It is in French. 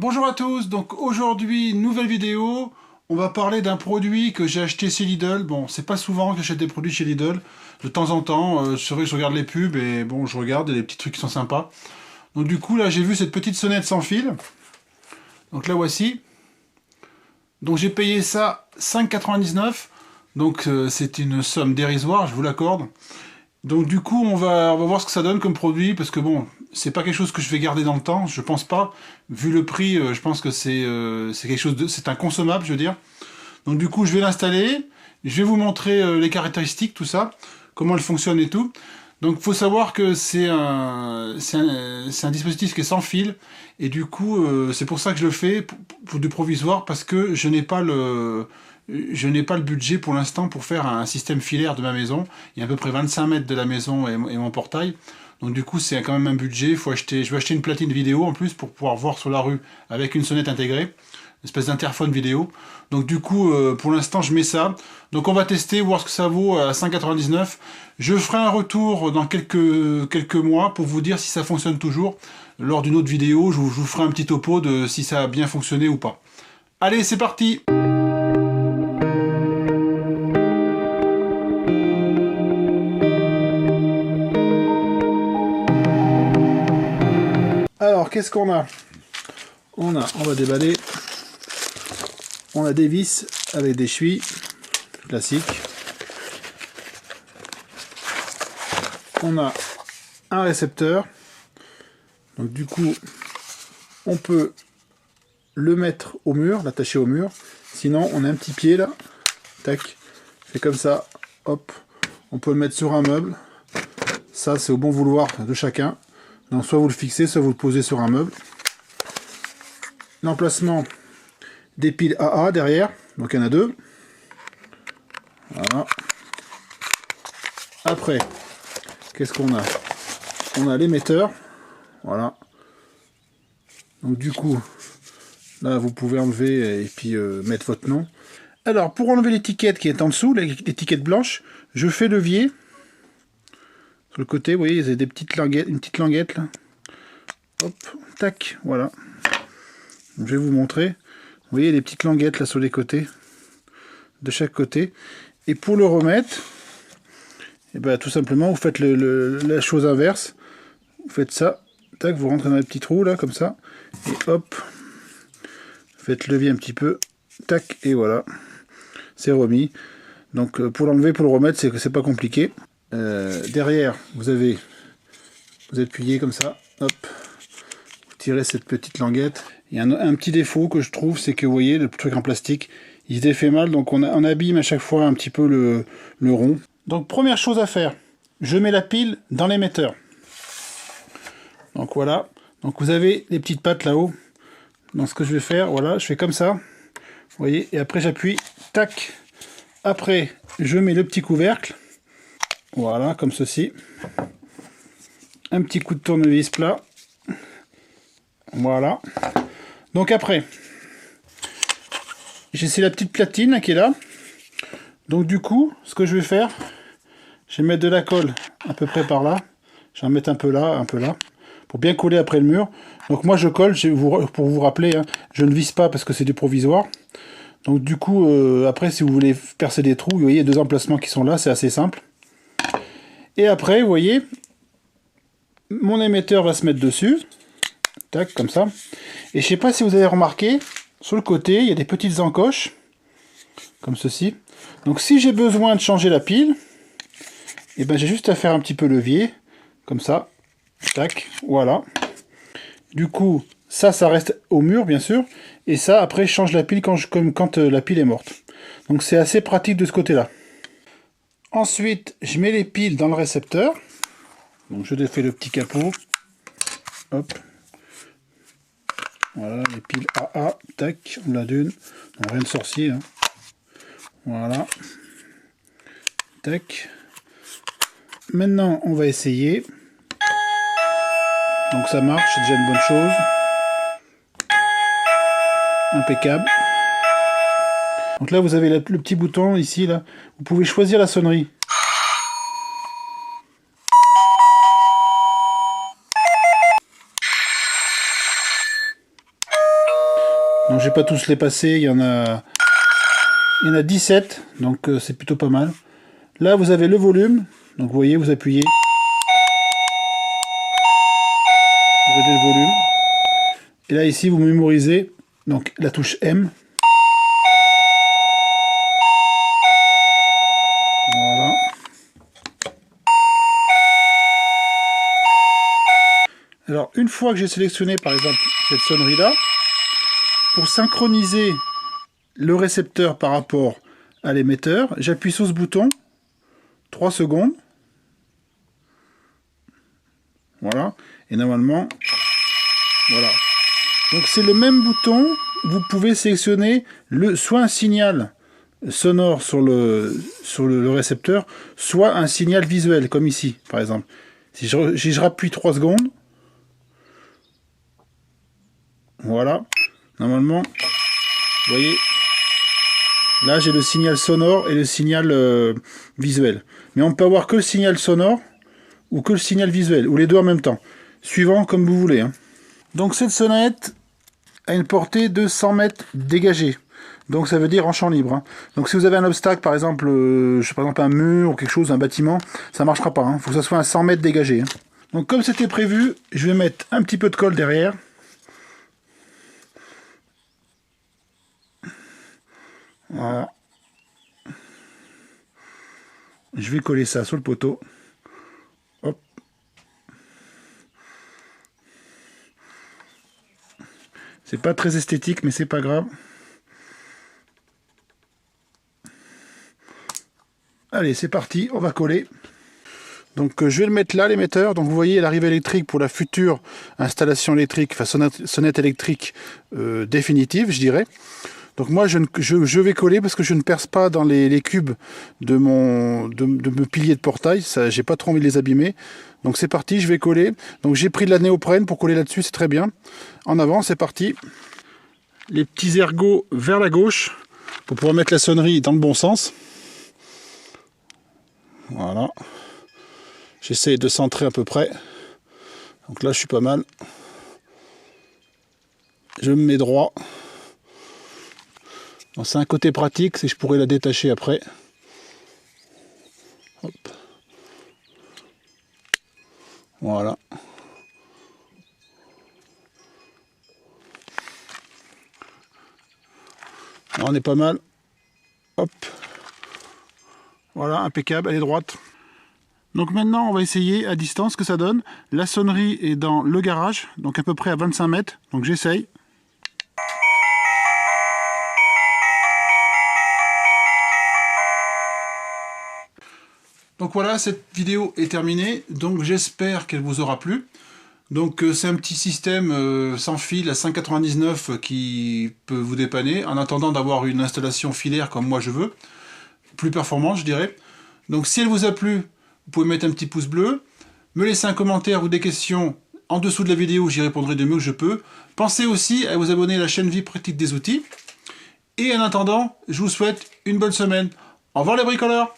Bonjour à tous, donc aujourd'hui, nouvelle vidéo, on va parler d'un produit que j'ai acheté chez Lidl. Bon, c'est pas souvent que j'achète des produits chez Lidl, de temps en temps, c'est vrai que je regarde les pubs et bon, je regarde, il y a des petits trucs qui sont sympas. Donc du coup, là, j'ai vu cette petite sonnette sans fil, donc la voici. Donc j'ai payé ça 5,99, donc c'est une somme dérisoire, je vous l'accorde. Donc du coup, on va voir ce que ça donne comme produit, parce que bon, c'est pas quelque chose que je vais garder dans le temps, je pense pas. Vu le prix, je pense que c'est quelque chose de, c'est inconsommable, je veux dire. Donc du coup, je vais l'installer, je vais vous montrer les caractéristiques, tout ça, comment elle fonctionne et tout. Donc faut savoir que c'est un dispositif qui est sans fil, et du coup, c'est pour ça que je le fais, pour du provisoire, parce que je n'ai pas le budget pour l'instant pour faire un système filaire de ma maison. Il y a à peu près 25 mètres de la maison et mon portail. Donc du coup, c'est quand même un budget. Je vais acheter une platine vidéo en plus pour pouvoir voir sur la rue avec une sonnette intégrée, une espèce d'interphone vidéo. Donc du coup, pour l'instant, je mets ça. Donc on va tester, voir ce que ça vaut à 5,99. Je ferai un retour dans quelques mois pour vous dire si ça fonctionne toujours. Lors d'une autre vidéo, je vous ferai un petit topo de si ça a bien fonctionné ou pas. Allez, c'est parti! Alors, qu'est-ce qu'on a? On va déballer. On a des vis avec des chevilles classiques. On a un récepteur. Donc du coup, on peut le mettre au mur, l'attacher au mur. Sinon, on a un petit pied là. Tac. C'est comme ça. Hop. On peut le mettre sur un meuble. Ça, c'est au bon vouloir de chacun. Donc soit vous le fixez, soit vous le posez sur un meuble. L'emplacement des piles AA derrière. Donc il y en a deux. Voilà. Après, qu'est-ce qu'on a? On a l'émetteur. Voilà. Donc du coup, là vous pouvez enlever et puis mettre votre nom. Alors pour enlever l'étiquette qui est en dessous, l'étiquette blanche, je fais levier. Sur le côté, vous voyez, il y a des petites languettes, une petite languette là. Hop, tac, voilà. Je vais vous montrer. Vous voyez les petites languettes là sur les côtés, de chaque côté. Et pour le remettre, et ben, tout simplement, vous faites la chose inverse. Vous faites ça, tac, vous rentrez dans les petits trous là, comme ça. Et hop, faites levier un petit peu, tac, et voilà. C'est remis. Donc pour l'enlever, pour le remettre, c'est pas compliqué. Derrière, vous appuyez comme ça, hop, vous tirez cette petite languette. Il y a un petit défaut que je trouve, c'est que vous voyez, le truc en plastique, il se défait mal, donc on abîme à chaque fois un petit peu le rond. Donc première chose à faire, je mets la pile dans l'émetteur. Donc voilà, donc vous avez les petites pattes là-haut. Donc ce que je vais faire, voilà, je fais comme ça, vous voyez, et après j'appuie, tac. Après, je mets le petit couvercle, voilà, comme ceci. Un petit coup de tournevis plat, voilà. Donc après, j'ai la petite platine qui est là. Donc du coup, ce que je vais faire, je vais mettre de la colle à peu près par là. Je vais en mettre un peu là, pour bien coller après le mur. Donc moi je colle, pour vous rappeler, hein, je ne visse pas parce que c'est du provisoire. Donc du coup, après si vous voulez percer des trous, vous voyez, il y a deux emplacements qui sont là, c'est assez simple. Et après, vous voyez, mon émetteur va se mettre dessus. Tac, comme ça. Et je sais pas si vous avez remarqué, sur le côté, il y a des petites encoches, comme ceci. Donc si j'ai besoin de changer la pile, et ben j'ai juste à faire un petit peu levier, comme ça. Tac, voilà. Du coup, ça reste au mur, bien sûr. Et ça, après, je change la pile comme quand la pile est morte. Donc c'est assez pratique de ce côté-là. Ensuite, je mets les piles dans le récepteur. Donc je défais le petit capot. Hop. Voilà, les piles AA. Tac, on l'a d'une. Rien de sorcier. Hein. Voilà. Tac. Maintenant, on va essayer. Donc ça marche, c'est déjà une bonne chose. Impeccable. Donc là, vous avez le petit bouton ici, là. Vous pouvez choisir la sonnerie. Donc je vais pas tous les passer, il y en a 17, donc c'est plutôt pas mal. Là vous avez le volume, donc vous voyez, vous appuyez. Vous réglez le volume. Et là ici vous mémorisez donc la touche M. Voilà. Alors une fois que j'ai sélectionné par exemple cette sonnerie là, pour synchroniser le récepteur par rapport à l'émetteur, j'appuie sur ce bouton 3 secondes. Voilà. Et normalement, voilà. Donc c'est le même bouton. Vous pouvez sélectionner soit un signal sonore sur le récepteur, soit un signal visuel, comme ici, par exemple. Si je rappuie 3 secondes, voilà. Normalement, vous voyez, là j'ai le signal sonore et le signal visuel. Mais on peut avoir que le signal sonore ou que le signal visuel, ou les deux en même temps. Suivant comme vous voulez. Hein. Donc cette sonnette a une portée de 100 mètres dégagée. Donc ça veut dire en champ libre. Hein. Donc si vous avez un obstacle, par exemple, par exemple un mur ou quelque chose, un bâtiment, ça ne marchera pas. Il faut que ça soit à 100 mètres dégagé. Hein. Donc comme c'était prévu, je vais mettre un petit peu de colle derrière. Voilà. Je vais coller ça sur le poteau. Hop. C'est pas très esthétique, mais c'est pas grave. Allez, c'est parti, on va coller. Donc je vais le mettre là, l'émetteur. Donc vous voyez l'arrivée électrique pour la future installation électrique, enfin sonnette électrique définitive, je dirais. Donc moi je vais coller parce que je ne perce pas dans les cubes de mes piliers de portail. Ça, j'ai pas trop envie de les abîmer. Donc c'est parti, je vais coller. Donc j'ai pris de la néoprène pour coller là-dessus, c'est très bien. En avant, c'est parti. Les petits ergots vers la gauche pour pouvoir mettre la sonnerie dans le bon sens. Voilà. J'essaie de centrer à peu près. Donc là, je suis pas mal. Je me mets droit. C'est un côté pratique, c'est que je pourrais la détacher après. Hop. Voilà. Là, on est pas mal. Hop. Voilà, impeccable, elle est droite. Donc maintenant, on va essayer à distance ce que ça donne. La sonnerie est dans le garage, donc à peu près à 25 mètres. Donc j'essaye. Donc voilà, cette vidéo est terminée. Donc j'espère qu'elle vous aura plu. Donc c'est un petit système sans fil à 5,99 qui peut vous dépanner, en attendant d'avoir une installation filaire comme moi je veux. Plus performante, je dirais. Donc si elle vous a plu, vous pouvez mettre un petit pouce bleu, me laisser un commentaire ou des questions en dessous de la vidéo, j'y répondrai du mieux que je peux. Pensez aussi à vous abonner à la chaîne Vie Pratique des Outils. Et en attendant, je vous souhaite une bonne semaine. Au revoir les bricoleurs!